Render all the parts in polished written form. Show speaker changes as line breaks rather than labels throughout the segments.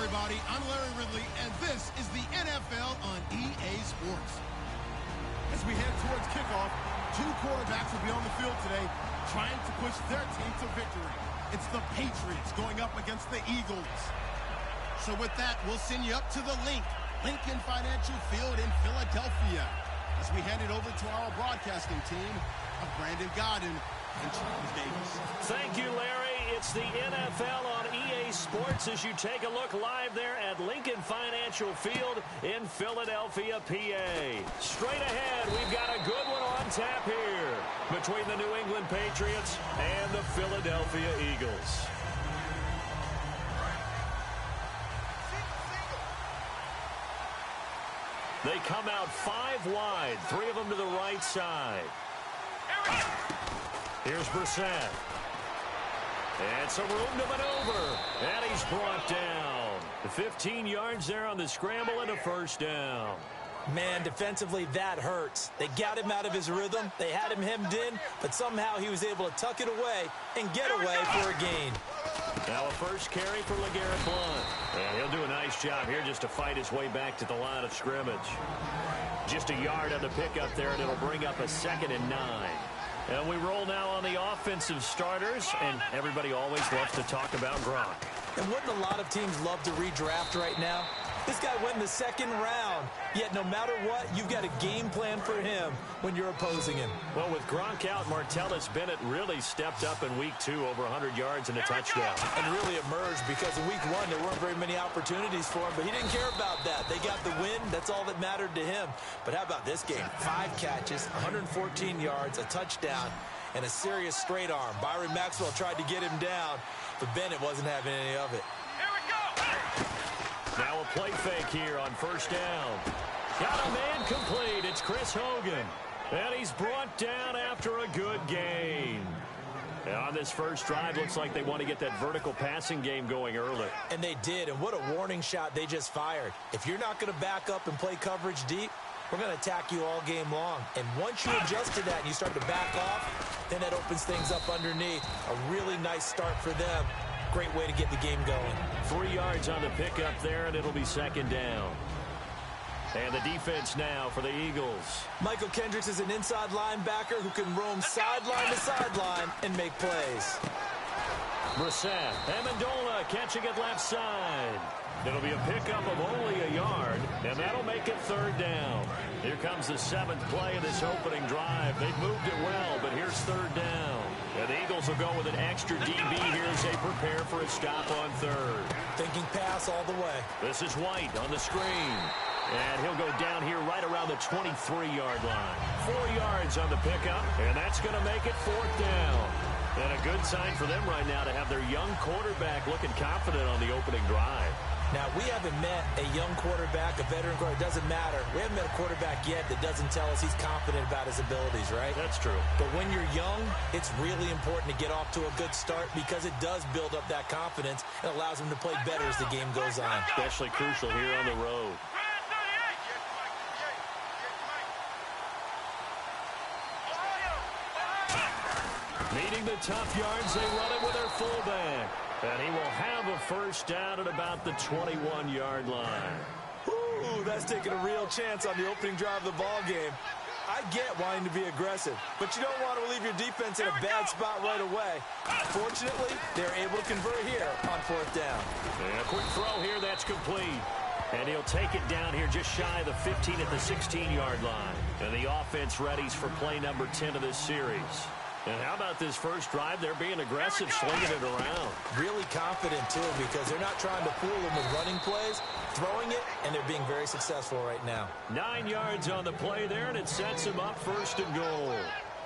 everybody. I'm Larry Ridley, and this is the NFL on EA Sports. As we head towards kickoff, two quarterbacks will be on the field today trying to push their team to victory. It's the Patriots going up against the Eagles. So with that, we'll send you up to the Lincoln Financial Field in Philadelphia, as we hand it over to our broadcasting team of Brandon Godden and Charles Davis.
Thank you, Larry. It's the NFL on EA Sports as you take a look live there at Lincoln Financial Field in Philadelphia, PA. Straight ahead, we've got a good one on tap here between the New England Patriots and the Philadelphia Eagles. They come out 5 wide, 3 of them to the right side. Here's Brissett. And some room to maneuver. And he's brought down. 15 yards there on the scramble and a first down.
Man, defensively, that hurts. They got him out of his rhythm. They had him hemmed in, but somehow he was able to tuck it away and get away for a gain.
Now a first carry for LeGarrette Blount. And he'll do a nice job here just to fight his way back to the line of scrimmage. Just a yard on the pickup there, and it'll bring up a 2nd and 9. And we roll now on the offensive starters, and everybody always loves to talk about Gronk.
And wouldn't a lot of teams love to redraft right now? This guy went in the 2nd round, yet no matter what, you've got a game plan for him when you're opposing him.
Well, with Gronk out, Martellus Bennett really stepped up in week 2, over 100 yards and a touchdown.
And really emerged because in week 1, there weren't very many opportunities for him, but he didn't care about that. They got the win. That's all that mattered to him. But how about this game? 5 catches, 114 yards, a touchdown, and a serious straight arm. Byron Maxwell tried to get him down, but Bennett wasn't having any of it.
Now a play fake here on first down. Got a man complete. It's Chris Hogan. And he's brought down after a good gain. And on this first drive, looks like they want to get that vertical passing game going early.
And they did, and what a warning shot they just fired. If you're not going to back up and play coverage deep, we're going to attack you all game long. And once you adjust to that and you start to back off, then that opens things up underneath. A really nice start for them. Great way to get the game going.
3 yards on the pickup there, and it'll be 2nd down. And the defense now for the Eagles.
Michael Kendricks is an inside linebacker who can roam sideline to sideline and make plays.
Brissett. Amendola catching it left side. It'll be a pickup of only a yard, and that'll make it 3rd down. Here comes the 7th play of this opening drive. They've moved it well, but here's 3rd down. And the Eagles will go with an extra DB here as they prepare for a stop on 3rd.
Thinking pass all the way.
This is White on the screen. And he'll go down here right around the 23-yard line. 4 yards on the pickup, and that's going to make it 4th down. And a good sign for them right now to have their young quarterback looking confident on the opening drive.
Now, we haven't met a young quarterback, a veteran quarterback. It doesn't matter. We haven't met a quarterback yet that doesn't tell us he's confident about his abilities, right?
That's true.
But when you're young, it's really important to get off to a good start because it does build up that confidence and allows him to play better as the game goes on.
Especially crucial here on the road. Meeting the tough yards, they run it with their fullback. And he will have a first down at about the 21-yard line.
Ooh, that's taking a real chance on the opening drive of the ball game. I get wanting to be aggressive, but you don't want to leave your defense in a bad spot right away. Fortunately, they're able to convert here on 4th down.
And a quick throw here, that's complete. And he'll take it down here just shy of the 15 at the 16-yard line. And the offense readies for play number 10 of this series. And how about this first drive? They're being aggressive, slinging it around.
Really confident, too, because they're not trying to fool them with running plays, throwing it, and they're being very successful right now.
9 yards on the play there, and it sets them up 1st and goal.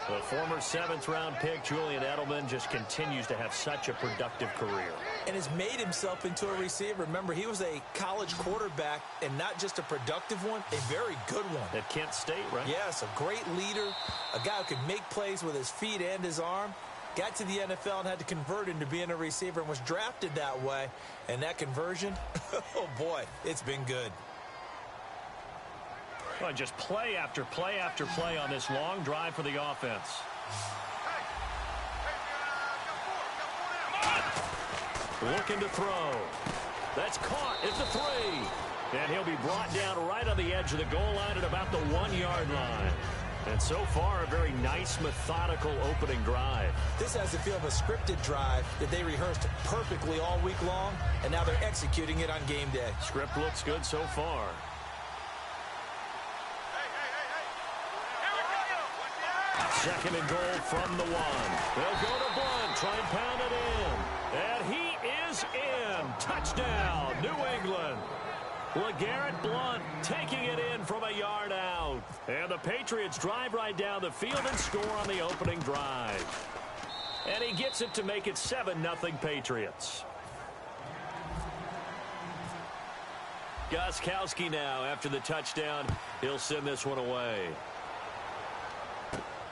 The former 7th-round pick, Julian Edelman, just continues to have such a productive career.
And has made himself into a receiver. Remember, he was a college quarterback, and not just a productive one, a very good one.
At Kent State, right?
Yes, a great leader, a guy who could make plays with his feet and his arm. Got to the NFL and had to convert into being a receiver and was drafted that way. And that conversion, oh boy, it's been good.
Well, just play after play after play on this long drive for the offense. Looking to throw. That's caught at the 3. And he'll be brought down right on the edge of the goal line at about the 1-yard line. And so far, a very nice, methodical opening drive.
This has the feel of a scripted drive that they rehearsed perfectly all week long, and now they're executing it on game day.
Script looks good so far. Second and goal from the 1. They'll go to Blunt, try and pound it in. And he is in. Touchdown, New England. LeGarrette Blunt taking it in from a yard out. And the Patriots drive right down the field and score on the opening drive. And he gets it to make it 7-0 Patriots. Gostkowski now after the touchdown. He'll send this one away.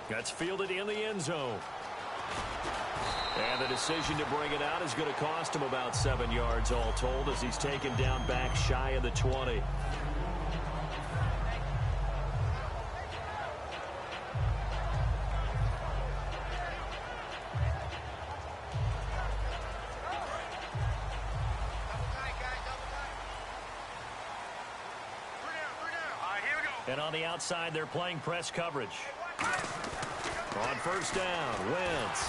That's fielded in the end zone. And the decision to bring it out is going to cost him about 7 yards all told as he's taken down back shy of the 20. And on the outside, they're playing press coverage. On first down, Wentz.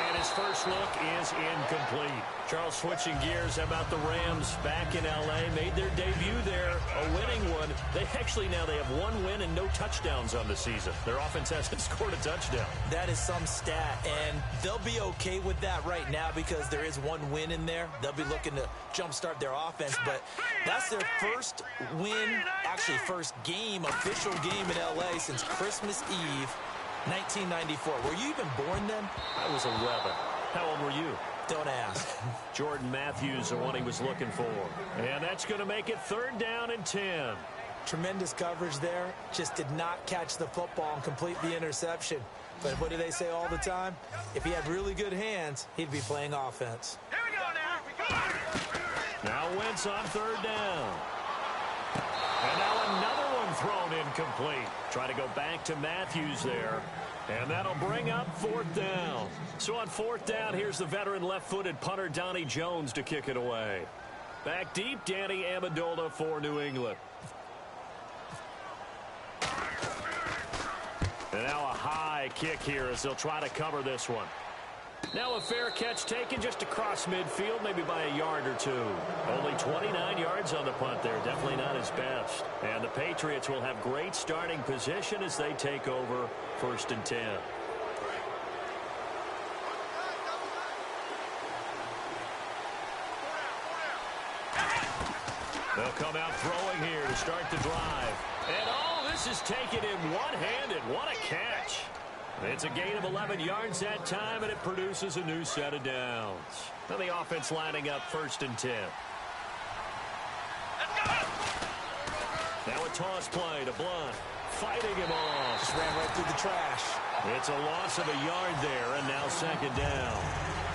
And his first look is incomplete. Charles, switching gears, how about the Rams back in L.A.? Made their debut there, a winning one. They have 1 win and no touchdowns on the season. Their offense hasn't scored a touchdown.
That is some stat, and they'll be okay with that right now because there is 1 win in there. They'll be looking to jumpstart their offense, but that's their first win, actually first game, official game in L.A. since Christmas Eve, 1994. Were you even born then?
I was 11. How old were you?
Don't ask.
Jordan Matthews, the one he was looking for. And that's going to make it 3rd down and 10.
Tremendous coverage there. Just did not catch the football and complete the interception. But what do they say all the time? If he had really good hands, he'd be playing offense.
Here we go now.
Now Wentz on 3rd down. And now another one thrown incomplete. Try to go back to Matthews there. And that'll bring up 4th down. So on 4th down, here's the veteran left-footed punter Donnie Jones to kick it away. Back deep, Danny Amendola for New England. And now a high kick here as they'll try to cover this one. Now a fair catch taken just across midfield, maybe by a yard or 2. Only 29 yards on the punt there. Definitely not his best. And the Patriots will have great starting position as they take over 1st and 10. They'll come out throwing here to start the drive. And this is taken in one-handed. What a catch. It's a gain of 11 yards that time, and it produces a new set of downs. Now the offense lining up 1st and 10. Now a toss play to Blunt. Fighting him off.
Just ran right through the trash.
It's a loss of a yard there, and now 2nd down.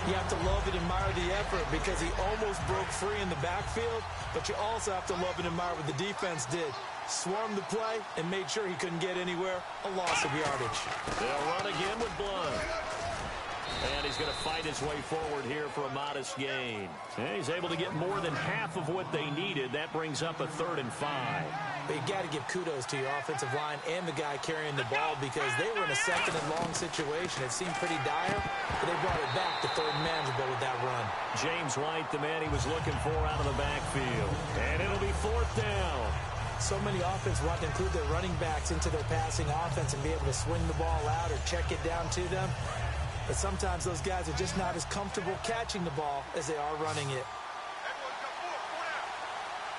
You have to love and admire the effort because he almost broke free in the backfield, but you also have to love and admire what the defense did. Swarmed the play and made sure he couldn't get anywhere. A loss of yardage.
They'll run again with Blunt. And he's going to fight his way forward here for a modest gain. And he's able to get more than half of what they needed. That brings up a 3rd and 5.
But you got to give kudos to your offensive line and the guy carrying the ball because they were in a 2nd and long situation. It seemed pretty dire, but they brought it back to 3rd and manageable with that run.
James White, the man he was looking for out of the backfield. And it'll be 4th down.
So many offense want to include their running backs into their passing offense and be able to swing the ball out or check it down to them. But sometimes those guys are just not as comfortable catching the ball as they are running it.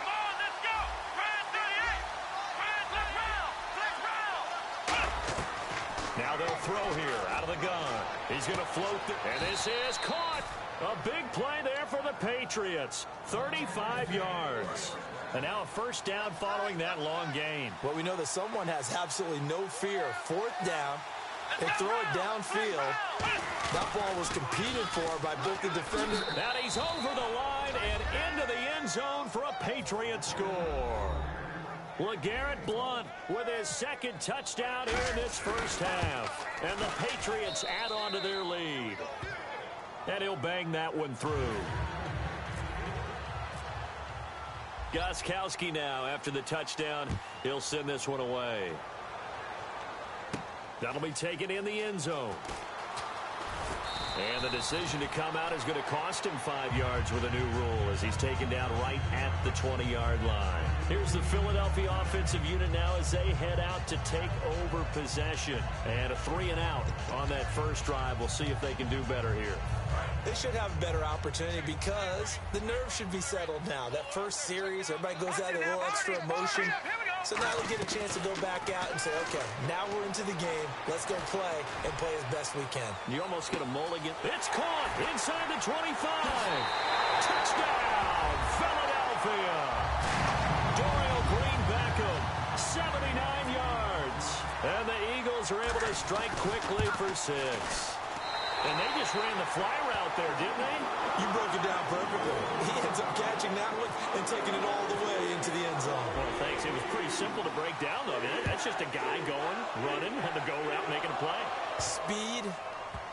Come on, let's go. Ryan 38.
Now they'll throw here out of the gun. He's going to float, and this is caught. A big play there for the Patriots. 35 yards. And now a 1st down following that long gain.
Well, we know that someone has absolutely no fear. 4th down. They throw it downfield. That ball was competed for by both the defenders.
Now he's over the line and into the end zone for a Patriot score. LeGarrette Blunt with his 2nd touchdown here in this 1st half. And the Patriots add on to their lead. And he'll bang that one through. Gostkowski now after the touchdown. He'll send this one away. That'll be taken in the end zone. And the decision to come out is going to cost him 5 yards with a new rule as he's taken down right at the 20-yard line. Here's the Philadelphia offensive unit now as they head out to take over possession. And a 3-and-out on that first drive. We'll see if they can do better here.
They should have a better opportunity because the nerves should be settled now. That first series, everybody goes out with a little extra emotion. So now they get a chance to go back out and say, okay, now we're into the game. Let's go play and play as best we can.
You almost get a mulligan. It's caught inside the 25. Touchdown, Philadelphia. Dorial Green-Beckham, 79 yards. And the Eagles are able to strike quickly for 6. And they just ran the fly route there, didn't they?
You broke it down perfectly. He ends up catching that one and taking it all the way into the end zone.
Well, thanks. It was pretty simple to break down, though. That's just a guy going, running, and the go route, making a play.
Speed,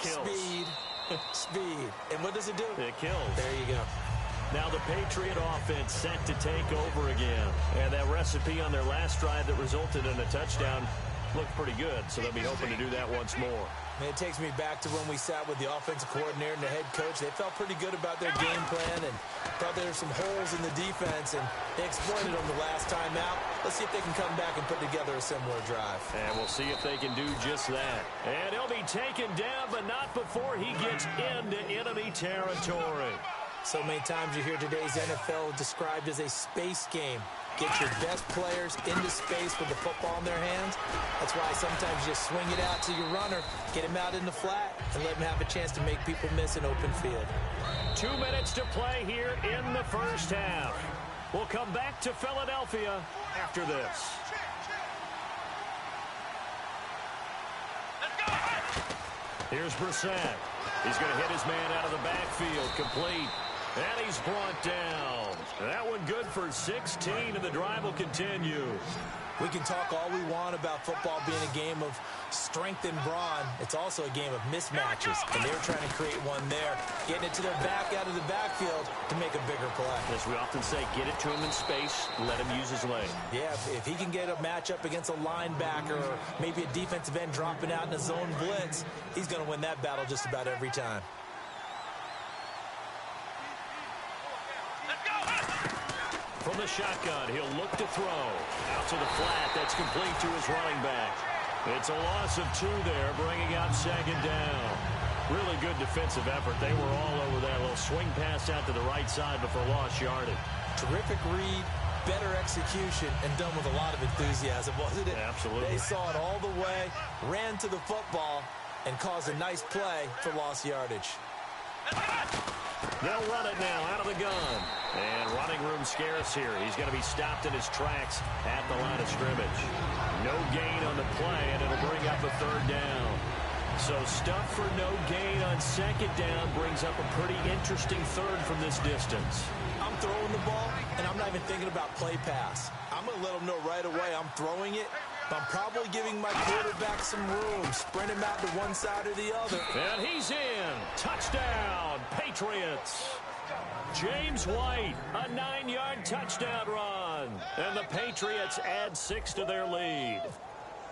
kills.
Speed, speed. And what does it do?
It kills.
There you go.
Now the Patriot offense set to take over again. And that recipe on their last drive that resulted in a touchdown looked pretty good, so they'll be hoping to do that once more.
And it takes me back to when we sat with the offensive coordinator and the head coach. They felt pretty good about their game plan and thought there were some holes in the defense, and they exploited them the last time out. Let's see if they can come back and put together a similar drive.
And we'll see if they can do just that. And he'll be taken down, but not before he gets into enemy territory.
So many times you hear today's NFL described as a space game. Get your best players into space with the football in their hands. That's why sometimes you just swing it out to your runner, get him out in the flat, and let him have a chance to make people miss an open field.
2 minutes to play here in the first half. We'll come back to Philadelphia after this. Here's Brissett. He's going to hit his man out of the backfield, complete. And he's brought down. That one good for 16, and the drive will continue.
We can talk all we want about football being a game of strength and brawn. It's also a game of mismatches, and they're trying to create one there, getting it to their back out of the backfield to make a bigger play.
As we often say, get it to him in space, let him use his leg.
Yeah, if he can get a matchup against a linebacker or maybe a defensive end dropping out in a zone blitz, he's going to win that battle just about every time.
From the shotgun, he'll look to throw. Out to the flat, that's complete to his running back. It's a loss of 2 there, bringing out second down. Really good defensive effort. They were all over that little swing pass out to the right side before lost yardage.
Terrific read, better execution, and done with a lot of enthusiasm, wasn't it?
Absolutely.
They saw it all the way, ran to the football, and caused a nice play for lost yardage.
They'll run it now out of the gun. And running room scarce here. He's going to be stopped in his tracks at the line of scrimmage. No gain on the play, and it'll bring up a third down. So stuff for no gain on second down brings up a pretty interesting third from this distance.
I'm throwing the ball, and I'm not even thinking about play pass. I'm going to let them know right away I'm throwing it. I'm probably giving my quarterback some room, sprint him out to one side or the other.
And he's in. Touchdown, Patriots. James White, a 9-yard touchdown run. And the Patriots add 6 to their lead.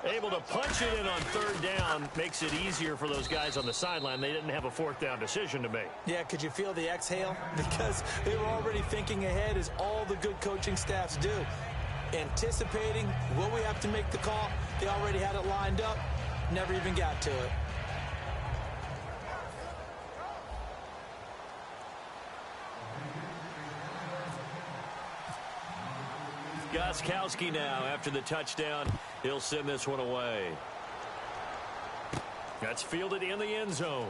Able to punch it in on third down makes it easier for those guys on the sideline. They didn't have a fourth down decision to make.
Yeah, could you feel the exhale? Because they were already thinking ahead, as all the good coaching staffs do. Anticipating, will we have to make the call? They already had it lined up, never even got to it.
Gostkowski now after the touchdown. He'll send this one away. That's fielded in the end zone.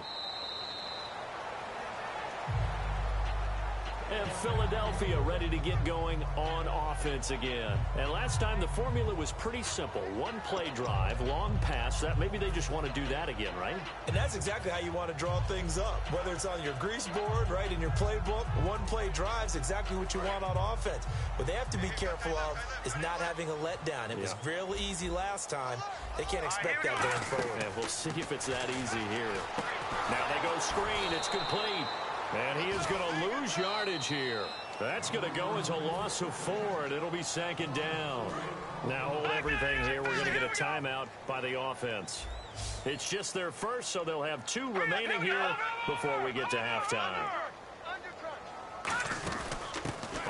And Philadelphia ready to get going on offense again. And last time the formula was pretty simple. One play drive, long pass. That maybe they just want to do that again, right?
And that's exactly how you want to draw things up. Whether it's on your grease board, right, in your playbook, one play drive is exactly what you want on offense. What they have to be careful of is not having a letdown. It was real easy last time. They can't expect that going forward.
Yeah, we'll see if it's that easy here. Now they go screen. It's complete. And he is going to lose yardage here. That's going to go as a loss of 4, and it'll be second down. Now hold everything here. We're going to get a timeout by the offense. It's just their first, so they'll have 2 remaining here before we get to halftime.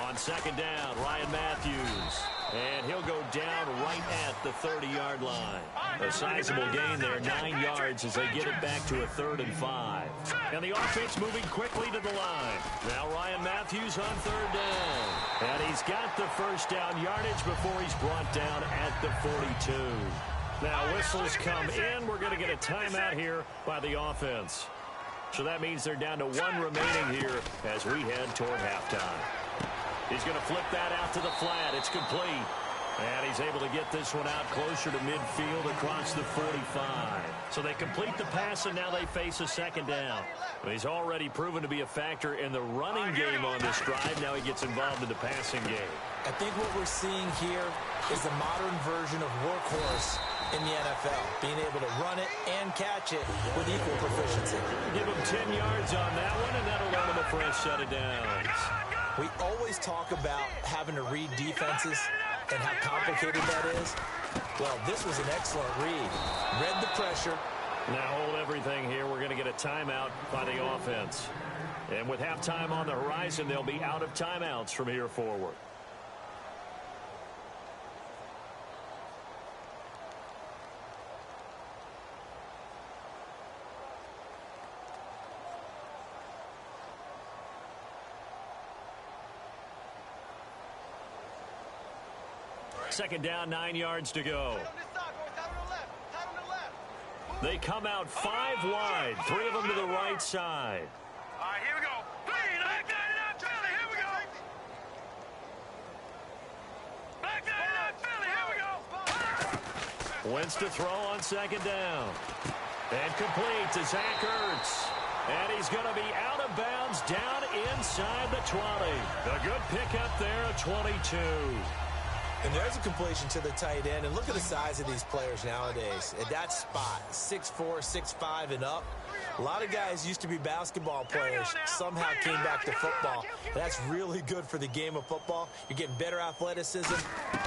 On second down, Ryan Matthews. And he'll go down right at the 30-yard line. A sizable gain there, 9 yards as they get it back to a 3rd and 5. And the offense moving quickly to the line. Now Ryan Matthews on 3rd down. And he's got the first down yardage before he's brought down at the 42. Now whistles come in. We're going to get a timeout here by the offense. So that means they're down to 1 remaining here as we head toward halftime. He's going to flip that out to the flat. It's complete. And he's able to get this one out closer to midfield across the 45. So they complete the pass, and now they face a second down. He's already proven to be a factor in the running game on this drive. Now he gets involved in the passing game.
I think what we're seeing here is the modern version of workhorse in the NFL, being able to run it and catch it with equal proficiency.
Give him 10 yards on that one, and that'll earn him a fresh set of downs.
We always talk about having to read defenses and how complicated that is. Well, this was an excellent read. Read the pressure.
Now hold everything here. We're going to get a timeout by the offense. And with halftime on the horizon, they'll be out of timeouts from here forward. Second down, 9 yards to go. They come out 5 wide, 3 of them to the right side.
All right, here we go. Back that up, Philly. Here we go. Back that up, Philly. Here we go.
Wentz to throw on second down. And complete to Zach Ertz. And he's going to be out of bounds down inside the 20. A good pickup there at 22.
And there's a completion to the tight end. And look at the size of these players nowadays. At that spot, 6'4", 6'5", and up. A lot of guys used to be basketball players, somehow came back to football. That's really good for the game of football. You're getting better athleticism,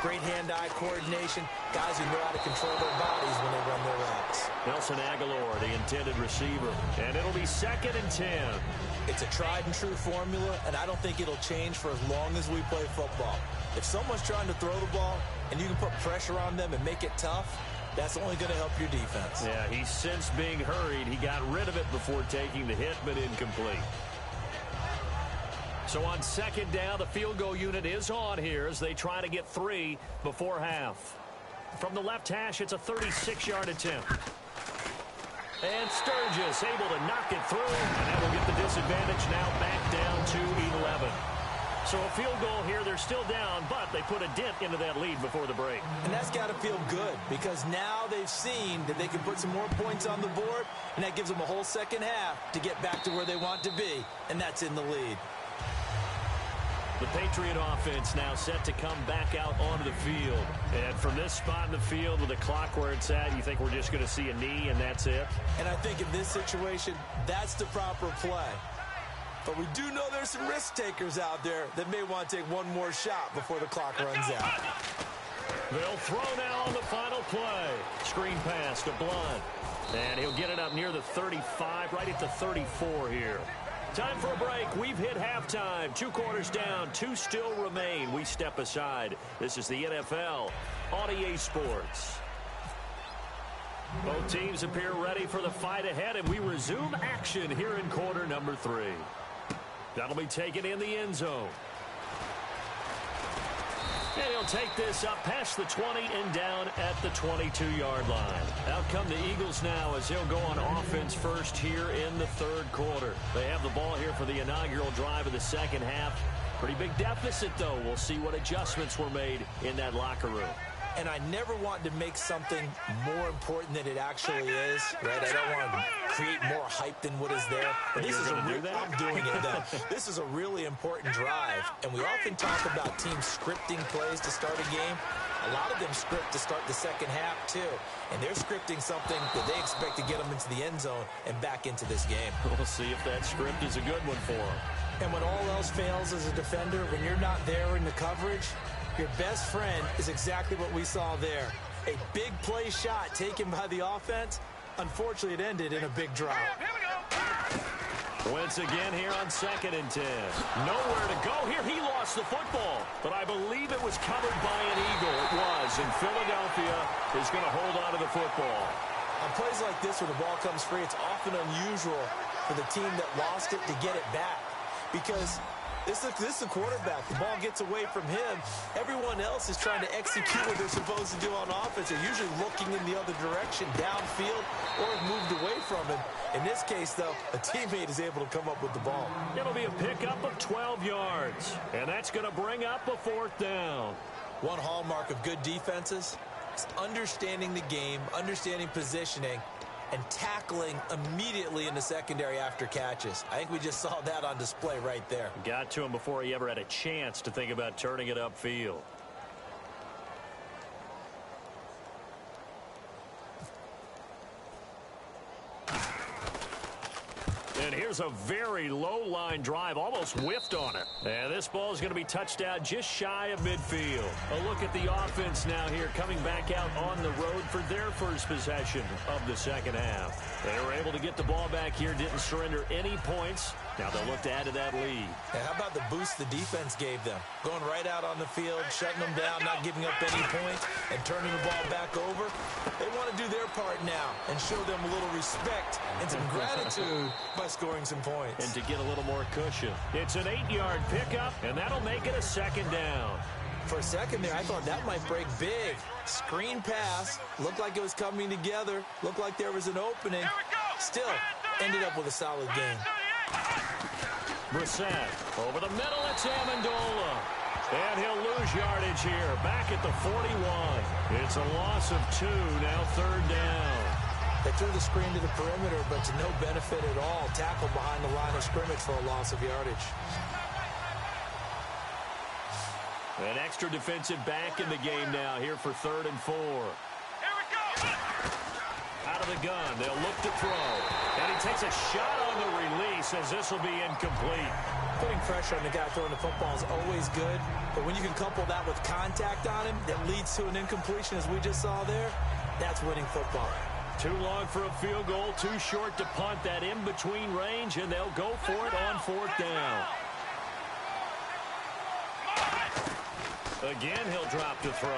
great hand-eye coordination, guys who know how to control their bodies when they run their routes.
Nelson Aguilar, the intended receiver. And it'll be 2nd and 10.
It's a tried-and-true formula, and I don't think it'll change for as long as we play football. If someone's trying to throw the ball and you can put pressure on them and make it tough, that's only going to help your defense.
Yeah, he's since being hurried. He got rid of it before taking the hit, but incomplete. So on second down, the field goal unit is on here as they try to get 3 before half. From the left hash, it's a 36-yard attempt. And Sturgis able to knock it through, and that will get the disadvantage now back down to 11. So a field goal here, they're still down, but they put a dent into that lead before the break.
And that's got to feel good because now they've seen that they can put some more points on the board, and that gives them a whole second half to get back to where they want to be, and that's in the lead.
The Patriot offense now set to come back out onto the field. And from this spot in the field with the clock where it's at, you think we're just going to see a knee and that's it?
And I think in this situation, that's the proper play. But we do know there's some risk takers out there that may want to take one more shot before the clock runs out.
They'll throw now on the final play. Screen pass to Blunt. And he'll get it up near the 35, right at the 34 here. Time for a break. We've hit halftime. 2 quarters down. 2 still remain. We step aside. This is the NFL on EA Sports. Both teams appear ready for the fight ahead, and we resume action here in quarter number 3. That'll be taken in the end zone. And he'll take this up past the 20 and down at the 22-yard line. Out come the Eagles now as they'll go on offense first here in the 3rd quarter. They have the ball here for the inaugural drive of the second half. Pretty big deficit, though. We'll see what adjustments were made in that locker room.
And I never want to make something more important than it actually is, right? I don't want to create more hype than what is there. But this is I'm doing it, though. This is a really important drive. And we often talk about teams scripting plays to start a game. A lot of them script to start the second half, too. And they're scripting something that they expect to get them into the end zone and back into this game.
We'll see if that script is a good one for them.
And when all else fails as a defender, when you're not there in the coverage, your best friend is exactly what we saw there. A big play shot taken by the offense. Unfortunately, it ended in a big drop.
Here we go.
Wentz again here on 2nd and 10. Nowhere to go here. He lost the football, but I believe it was covered by an Eagle. It was, and Philadelphia is going to hold on to the football.
On plays like this, when the ball comes free, it's often unusual for the team that lost it to get it back, because this is the quarterback. The ball gets away from him. Everyone else is trying to execute what they're supposed to do on offense. They're usually looking in the other direction, downfield, or moved away from him. In this case, though, a teammate is able to come up with the ball.
It'll be a pickup of 12 yards, and that's going to bring up a 4th down.
One hallmark of good defenses is understanding the game, understanding positioning, and tackling immediately in the secondary after catches. I think we just saw that on display right there.
Got to him before he ever had a chance to think about turning it upfield. And here's a very low line drive, almost whiffed on it. And this ball is going to be touched down just shy of midfield. A look at the offense now here, coming back out on the road for their first possession of the second half. They were able to get the ball back here, didn't surrender any points. Now they'll look to add to that lead.
And how about the boost the defense gave them? Going right out on the field, shutting them down, not giving up any points, and turning the ball back over. They want to do their part now and show them a little respect and some gratitude by scoring some points.
And to get a little more cushion. It's an 8-yard pickup, and that'll make it a 2nd down.
For a second there, I thought that might break big. Screen pass, looked like it was coming together, looked like there was an opening. Still, ended up with a solid game.
Brissett over the middle. It's Amendola. And he'll lose yardage here. Back at the 41. It's a loss of 2. Now 3rd down.
They threw the screen to the perimeter, but to no benefit at all. Tackle behind the line of scrimmage for a loss of yardage.
An extra defensive back in the game now here for 3rd and 4.
Here we go.
Out of the gun, they'll look to throw. And he takes a shot on the release as this will be incomplete.
Putting pressure on the guy throwing the football is always good, but when you can couple that with contact on him that leads to an incompletion as we just saw there, that's winning football.
Too long for a field goal, too short to punt. That in-between range, and they'll go for it on 4th down. Again, he'll drop to throw.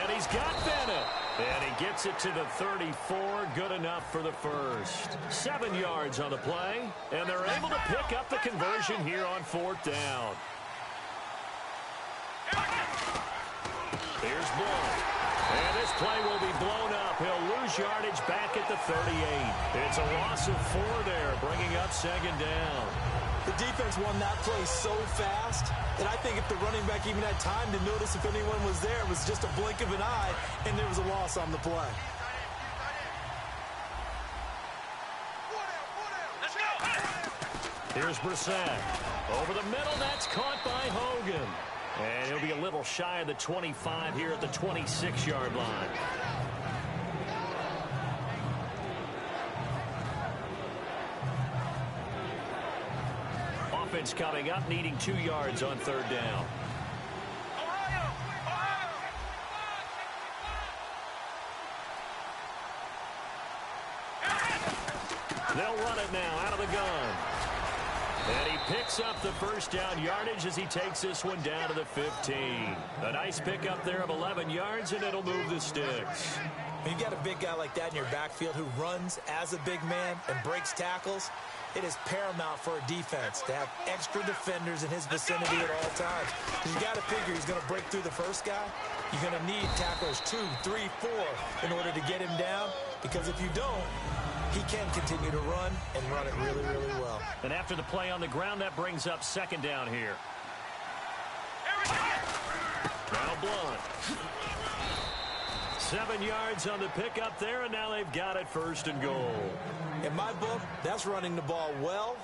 And he's got Bennett. And he gets it to the 34. Good enough for the first. 7 yards on the play. And they're able to pick up the conversion here on 4th down. Here's Blount. And this play will be blown up. He'll lose yardage back at the 38. It's a loss of 4 there, bringing up 2nd down.
The defense won that play so fast that I think if the running back even had time to notice if anyone was there, it was just a blink of an eye, and there was a loss on the play.
Let's go.
Here's Brissett. Over the middle, that's caught by Hogan. And he'll be a little shy of the 25 here at the 26-yard line. Offense coming up, needing 2 yards on 3rd down. They'll run it now out of the gun. And he picks up the first down yardage as he takes this one down to the 15. A nice pickup there of 11 yards, and it'll move the sticks.
When you've got a big guy like that in your backfield who runs as a big man and breaks tackles, it is paramount for a defense to have extra defenders in his vicinity at all times. Because you got to figure he's going to break through the first guy. You're going to need tacklers 2, 3, 4 in order to get him down. Because if you don't, he can continue to run and run it really, really well.
And after the play on the ground, that brings up 2nd down here. Now Blount. 7 yards on the pickup there, and now they've got it 1st and goal.
In my book, that's running the ball well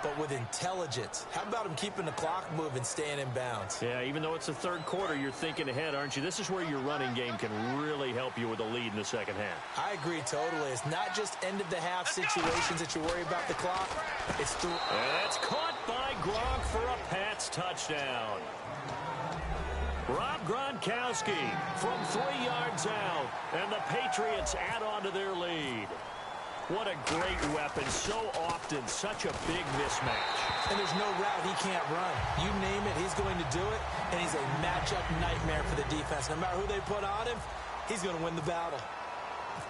but with intelligence. How about him keeping the clock moving, staying in bounds?
Yeah, even though it's the third quarter, you're thinking ahead, aren't you? This is where your running game can really help you with a lead in the second half.
I agree totally. It's not just end-of-the-half situations that you worry about the clock. It's through.
And that's caught by Gronk for a Pats touchdown. Rob Gronkowski from 3 yards out, and the Patriots add on to their lead. What a great weapon. So often, such a big mismatch.
And there's no route he can't run. You name it, he's going to do it, and he's a matchup nightmare for the defense. No matter who they put on him, he's going to win the battle.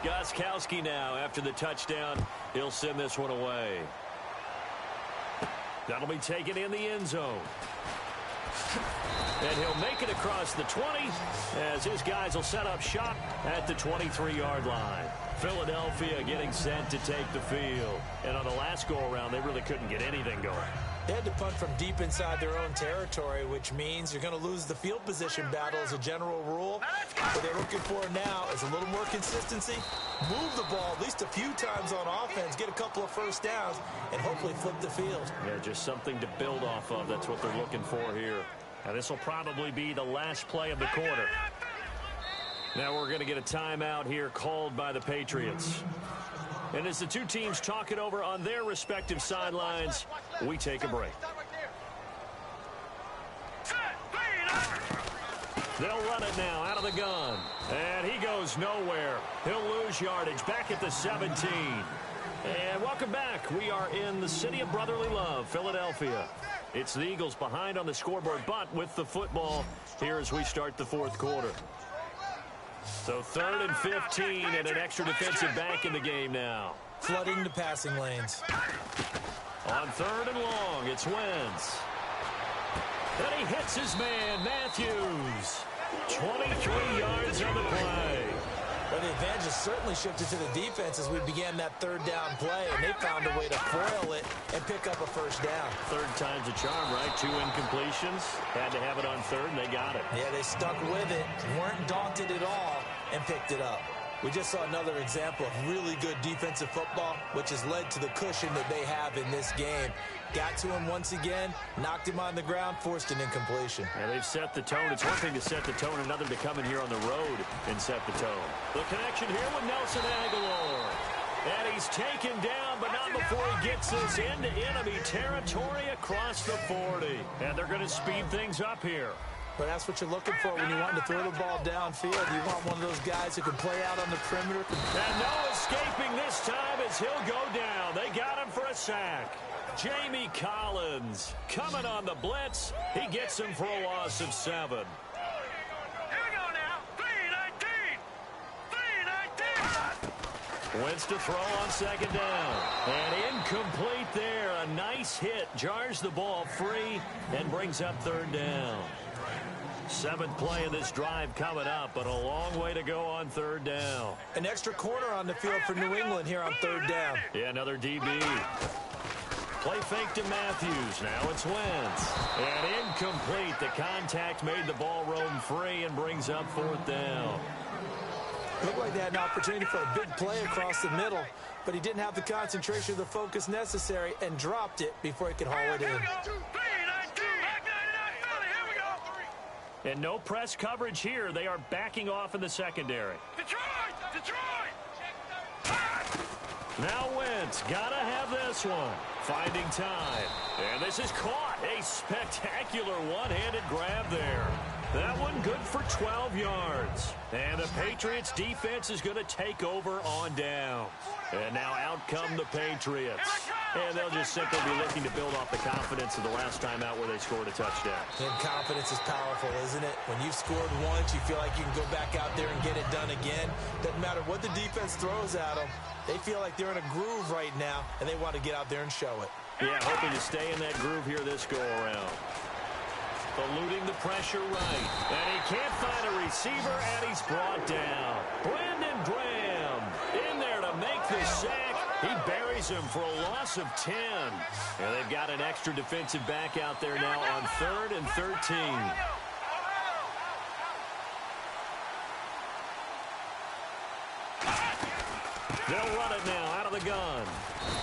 Gostkowski now, after the touchdown, he'll send this one away. That'll be taken in the end zone. And he'll make it across the 20 as his guys will set up shop at the 23-yard line. Philadelphia getting set to take the field. And on the last go-around, they really couldn't get anything going.
They had to punt from deep inside their own territory, which means you're going to lose the field position battle as a general rule. What they're looking for now is a little more consistency. Move the ball at least a few times on offense, get a couple of first downs, and hopefully flip the field.
Yeah, just something to build off of. That's what they're looking for here. Now, this will probably be the last play of the quarter. Now we're going to get a timeout here called by the Patriots. And as the two teams talk it over on their respective sidelines, we take a break. They'll run it now out of the gun. And he goes nowhere. He'll lose yardage back at the 17. And welcome back. We are in the city of brotherly love, Philadelphia. It's the Eagles behind on the scoreboard, but with the football here as we start the fourth quarter. So 3rd and 15 and an extra defensive back in the game now.
Flooding the passing lanes.
On 3rd and long, it's Wentz. Then he hits his man, Matthews. 23 yards on the play.
Well, the advantage has certainly shifted to the defense as we began that 3rd down play, and they found a way to foil it and pick up a first down.
3rd time's a charm, right? 2 incompletions. Had to have it on 3rd, and they got it.
Yeah, they stuck with it, weren't daunted at all, and picked it up. We just saw another example of really good defensive football, which has led to the cushion that they have in this game. Got to him once again, knocked him on the ground, forced an incompletion.
Yeah, they've set the tone. It's one thing to set the tone, another to come in here on the road and set the tone. The connection here with Nelson Agholor. And he's taken down, but not before he gets this into enemy territory across the 40. And they're going to speed things up here.
But that's what you're looking for when you want to throw the ball downfield. You want one of those guys who can play out on the perimeter.
And no escaping this time as he'll go down. They got him for a sack. Jamie Collins coming on the blitz. He gets him for a loss of 7.
Here we go now. 3-19. 3-19.
Wentz to throw on 2nd down. And incomplete there. A nice hit. Jars the ball free and brings up 3rd down. 7th play of this drive coming up, but a long way to go on 3rd down.
An extra corner on the field for New England here on 3rd down.
Yeah, another DB. Play fake to Matthews. Now it's Wentz. And incomplete. The contact made the ball roam free and brings up 4th down.
Looked like they had an opportunity for a big play across the middle, but he didn't have the concentration or the focus necessary and dropped it before he could haul it in.
And no press coverage here. They are backing off in the secondary.
Detroit!
Now Wentz, gotta have this one. Finding time. And this is caught. A spectacular one-handed grab there. That one good for 12 yards. And the Patriots defense is going to take over on down. And now out come the Patriots. And they'll just simply be looking to build off the confidence of the last time out where they scored a touchdown.
And confidence is powerful, isn't it? When you've scored once, you feel like you can go back out there and get it done again. Doesn't matter what the defense throws at them. They feel like they're in a groove right now, and they want to get out there and show it.
Yeah, hoping to stay in that groove here this go-around. Eluding the pressure right. And he can't find a receiver, and he's brought down. Brandon Graham in there to make the sack. He buries him for a loss of 10. And they've got an extra defensive back out there now on 3rd and 13. They'll run it now out of the the gun.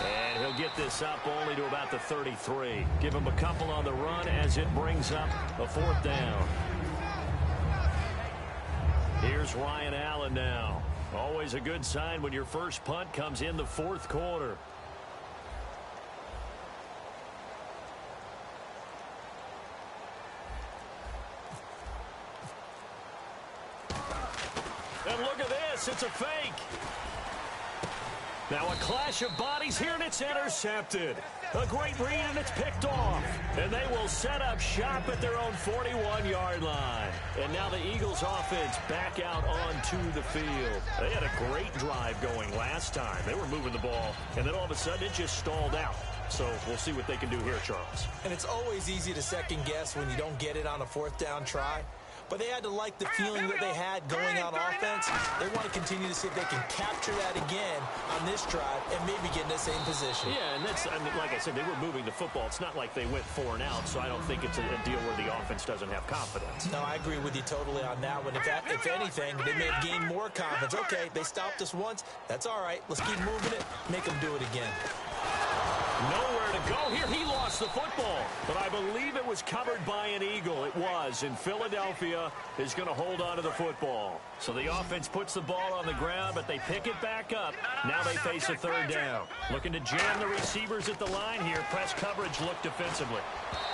And he'll get this up only to about the 33. Give him a couple on the run as it brings up a 4th down. Here's Ryan Allen now. Always a good sign when your first punt comes in the 4th quarter. And look at this. It's a fake. Now a clash of bodies here, and it's intercepted. A great read, and it's picked off. And they will set up shop at their own 41-yard line. And now the Eagles offense back out onto the field. They had a great drive going last time. They were moving the ball, and then all of a sudden it just stalled out. So we'll see what they can do here, Charles.
And it's always easy to second guess when you don't get it on a 4th down try. But they had to like the feeling that they had going on offense. They want to continue to see if they can capture that again on this drive and maybe get in the same position.
Yeah, and that's, I mean, like I said, they were moving the football. It's not like they went 4 and out, so I don't think it's a deal where the offense doesn't have confidence.
No, I agree with you totally on that one. If anything, they may have gained more confidence. Okay, they stopped us once. That's all right. Let's keep moving it. Make them do it again.
Nowhere to go here. He lost the football, but I believe it was covered by an Eagle. It was, and Philadelphia is going to hold on to the football. So the offense puts the ball on the ground, but they pick it back up. Now they face a 3rd down. Looking to jam the receivers at the line here. Press coverage look defensively.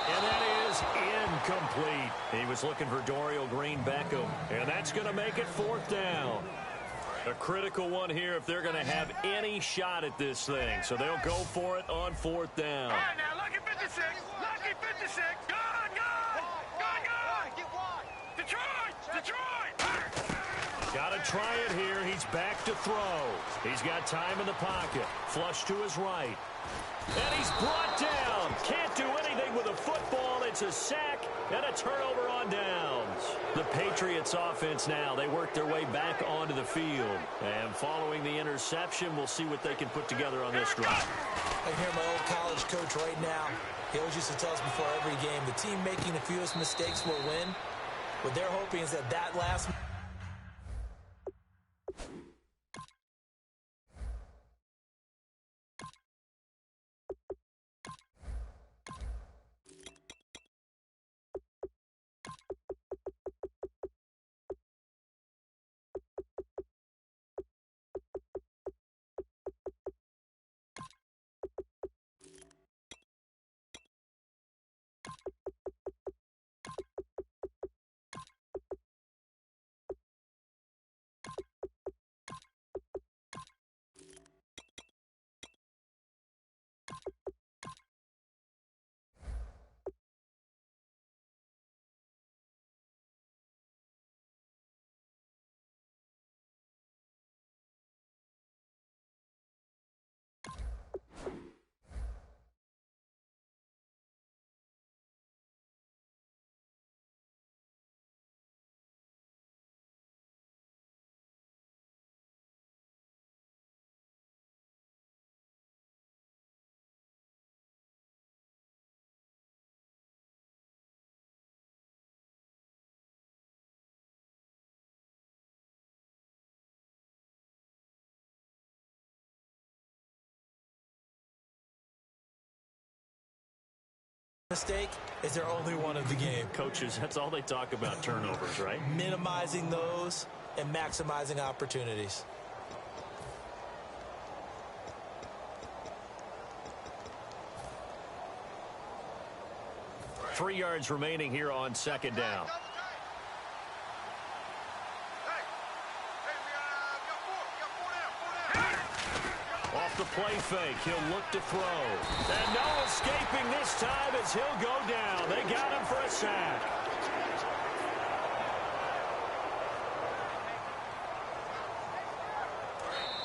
And that is incomplete. He was looking for Dorial Green-Beckham, and that's going to make it 4th down. A critical one here if they're going to have any shot at this thing. So they'll go for it on 4th down.
All right, now, lucky 56. Lucky 56. Gone, gone. Gone, gone. Get wide. Detroit. Detroit.
Got to try it here. He's back to throw. He's got time in the pocket. Flush to his right. And he's brought down. Can't do anything with a football. It's a sack and a turnover on downs. The Patriots offense now, they work their way back onto the field. And following the interception, we'll see what they can put together on this drive.
I hear my old college coach right now. He always used to tell us before every game, the team making the fewest mistakes will win. What they're hoping is that last mistake is their only one of the game.
Coaches, that's all they talk about, turnovers, right?
Minimizing those and maximizing opportunities.
Three yards remaining here on 2nd down. Off the play fake, he'll look to throw. And no escaping this time as he'll go down. They got him for a sack.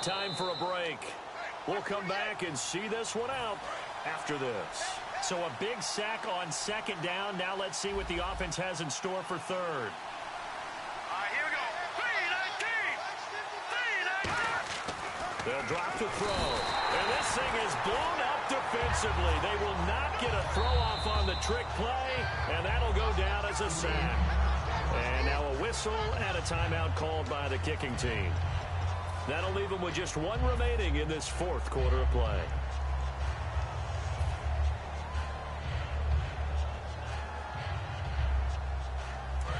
Time for a break. We'll come back and see this one out after this. So a big sack on 2nd down. Now let's see what the offense has in store for 3rd.
Here we go. 3-19.
They'll drop to throw. And this thing is blown up defensively. They will not get a throw off on the trick play, and that'll go down as a sack. And now a whistle and a timeout called by the kicking team. That'll leave them with just one remaining in this fourth quarter of play.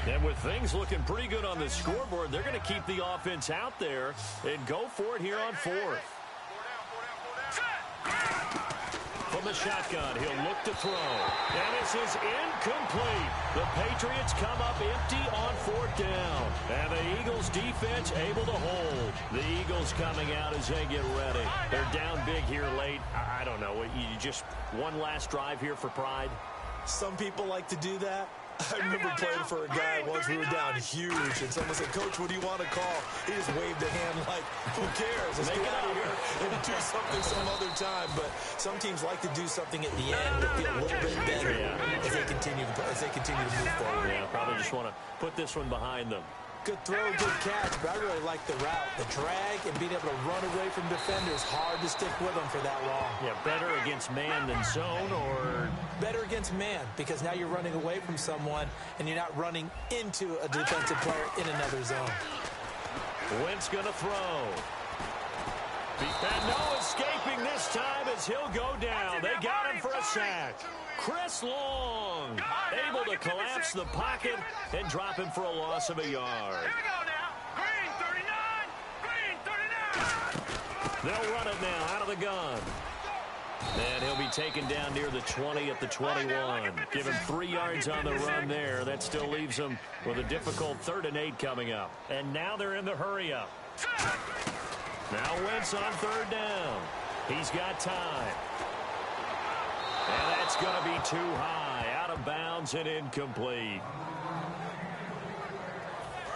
And with things looking pretty good on the scoreboard, they're going to keep the offense out there and go for it here on fourth. From the shotgun, he'll look to throw. And this is incomplete. The Patriots come up empty on fourth down. And the Eagles defense able to hold. The Eagles coming out as they get ready. They're down big here late. I don't know. You just one last drive here for pride?
Some people like to do that. I remember playing for a guy once. We were down huge, and someone said, "Coach, what do you want to call?" He just waved a hand like, "Who cares? Let's get out of here and do something some other time." But some teams like to do something at the end to feel a little bit better as they continue to move forward.
Yeah, probably just want to put this one behind them.
Good throw, good catch, but I really like the route. The drag and being able to run away from defenders, hard to stick with them for that long.
Yeah, better against man than zone, or?
Better against man, because now you're running away from someone and you're not running into a defensive player in another zone.
Wentz going to throw. And no escaping this time as he'll go down. They got him for a sack. Chris Long able to collapse the pocket and drop him for a loss of a yard.
Here we go now. Green 39. Green 39.
They'll run it now out of the gun. And he'll be taken down near the 20 at the 21. Give him 3 yards on the run there. That still leaves him with a difficult 3rd and 8 coming up. And now they're in the hurry up. Now Wentz on 3rd down. He's got time. And that's going to be too high. Out of bounds and incomplete.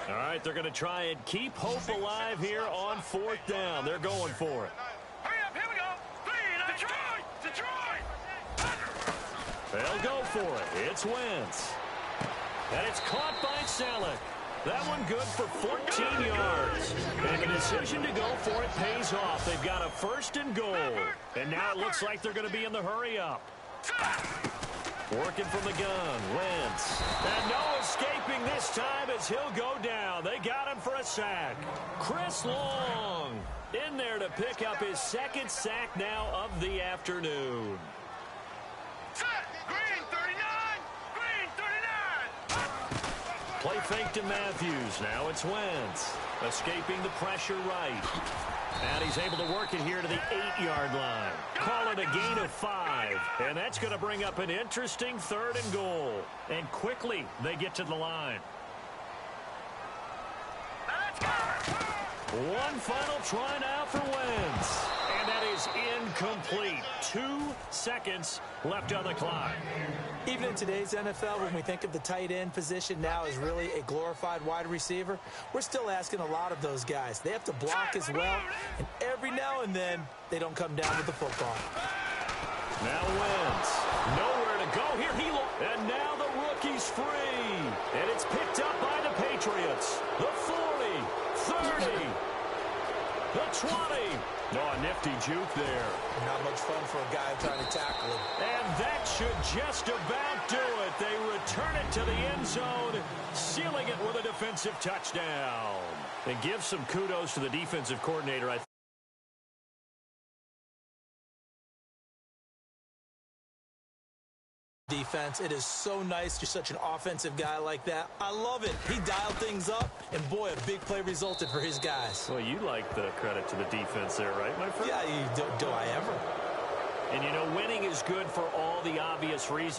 All right, they're going to try and keep hope alive here on 4th down. They're going for it.
Hurry up, here we go. Green, Detroit.
They'll go for it. It's Wentz. And it's caught by Selleck. That one good for 14 yards. And the decision to go for it pays off. They've got a 1st and goal. And now it looks like they're going to be in the hurry up. Working from the gun, Wentz. And no escaping this time as he'll go down. They got him for a sack. Chris Long in there to pick up his 2nd sack now of the afternoon.
Green 39. Green 39.
Play fake to Matthews. Now it's Wentz. Escaping the pressure right. And he's able to work it here to the 8-yard line. Call it a gain of 5. And that's going to bring up an interesting 3rd and goal. And quickly they get to the line.
Let's go.
One final try now for Wentz. And that is incomplete. 2 seconds left on the clock.
Even in today's NFL, when we think of the tight end position now as really a glorified wide receiver, we're still asking a lot of those guys. They have to block as well, and every now and then, they don't come down with the football.
Now Wentz. Nowhere to go here. And now the rookie's free. And it's picked up by the Patriots. The 40, 30, the 20. No, a nifty juke there.
Not much fun for a guy trying to tackle him.
And that should just about do it. They return it to the end zone, sealing it with a defensive touchdown. And give some kudos to the defensive coordinator.
Defense, it is so nice. You're such an offensive guy like that. I love it. He dialed things up, and boy, a big play resulted for his guys.
Well, you like the credit to the defense there, right, my friend?
Yeah, do I ever?
And, you know, winning is good for all the obvious reasons.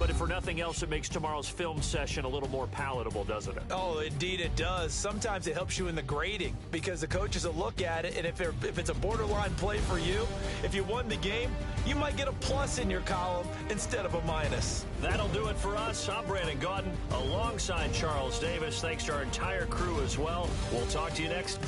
But if for nothing else, it makes tomorrow's film session a little more palatable, doesn't it?
Oh, indeed it does. Sometimes it helps you in the grading because the coaches will look at it, and if it's a borderline play for you, if you won the game, you might get a plus in your column instead of a minus.
That'll do it for us. I'm Brandon Gaudin alongside Charles Davis. Thanks to our entire crew as well. We'll talk to you next.